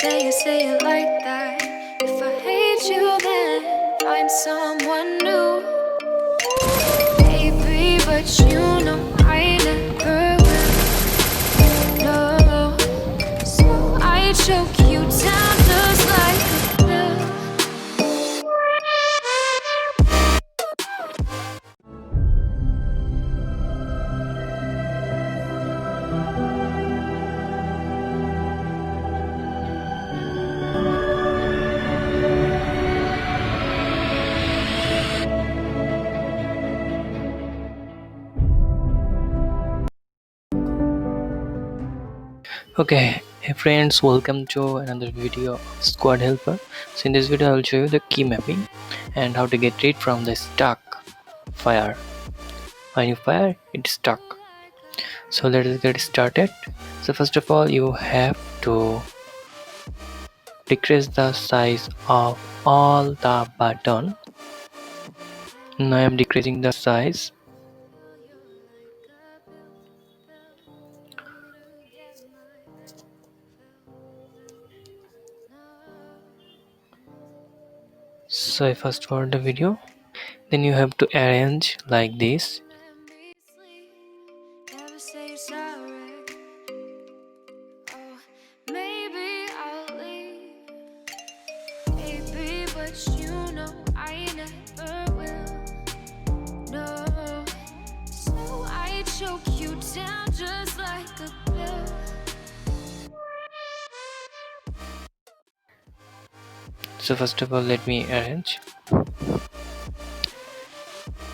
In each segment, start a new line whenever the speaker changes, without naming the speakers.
say it like that. If I hate you, then find someone new. Baby, but you know I never will. No, so I choke you down just like a pill.
Okay, hey friends, welcome to another video of Squad Helper. So in this video I will show you the key mapping and how to get rid from the stuck fire. When you fire, it's stuck. So let us get started. So first of all, you have to decrease the size of all the button. Now I am decreasing the size. So I fast forward the video. Then you have to arrange like this.
Never say sorry. Oh, maybe I'll leave. Baby, but you know I never will. No, so I choke you down just like a pill.
So first of all, let me arrange.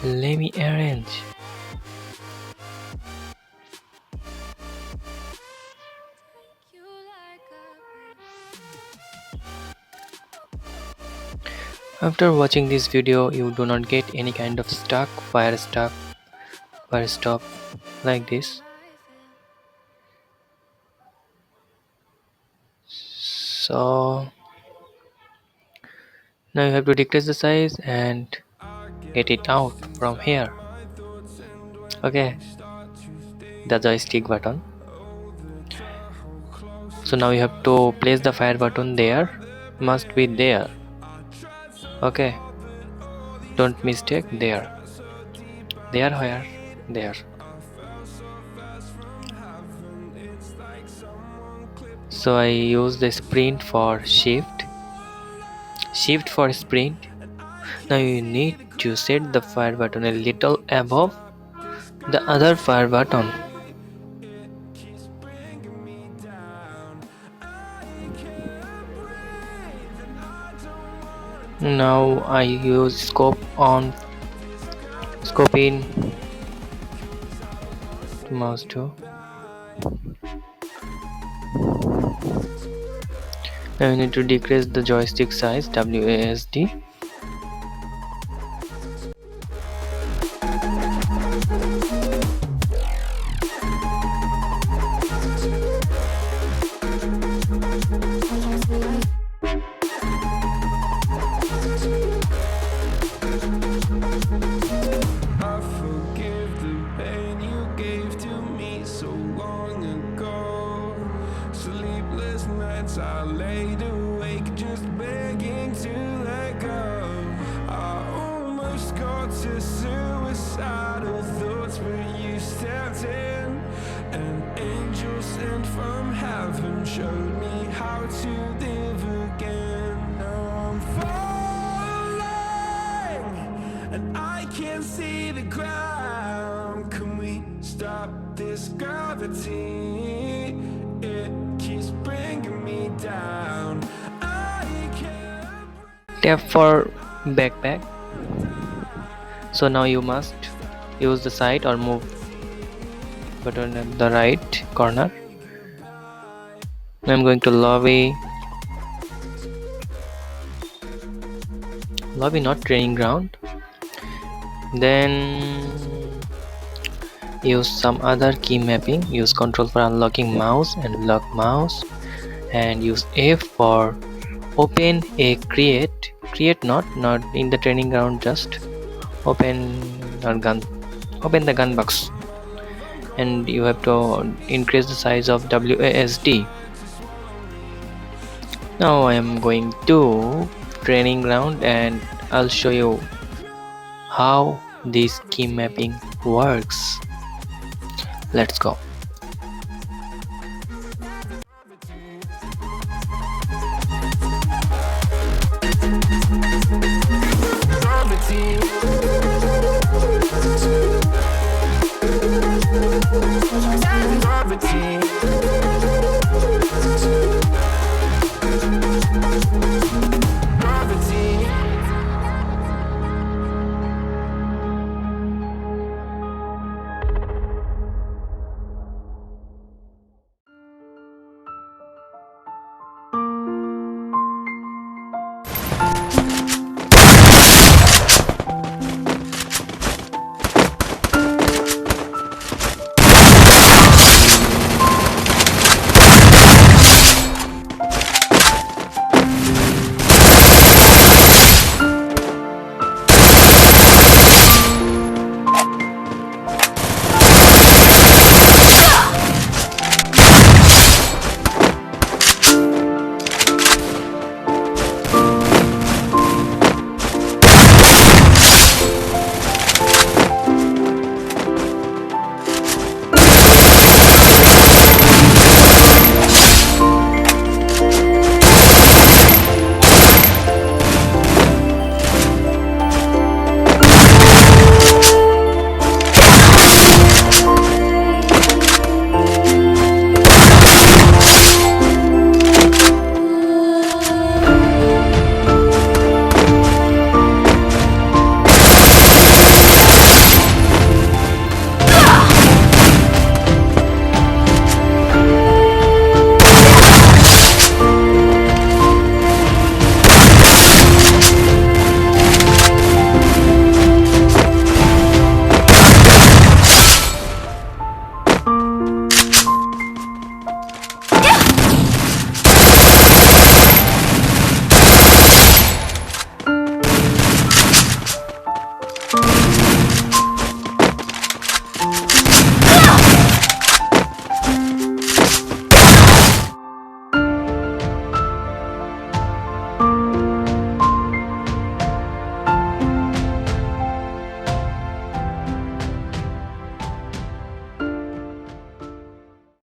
Let me arrange.
You like
After watching this video, you do not get any kind of fire stop like this. So now you have to decrease the size and get it out from here. Okay, the joystick button. So now you have to place the fire button there. Must be there. Okay, don't mistake there. There where? There. So I use the sprint for shift for sprint. Now you need to set the fire button a little above the other fire button. Now I use scope in mouse 2. Now you need to decrease the joystick size WASD.
I laid awake just begging to let go. I almost got to suicidal thoughts, but you stepped in. An angel sent from heaven showed me how to live again. Now I'm falling and I can't see the ground. Can we stop this gravity? It keeps bringing me down. I can't.
Tap for backpack. So now you must use the side or move button at the right corner. I'm going to lobby, not training ground. Then use some other key mapping. Use control for unlocking mouse and lock mouse, and use F for open a create not in the training ground, just open the gun box, and you have to increase the size of WASD. Now I am going to training ground and I'll show you how this key mapping works. Let's go.
Gravity.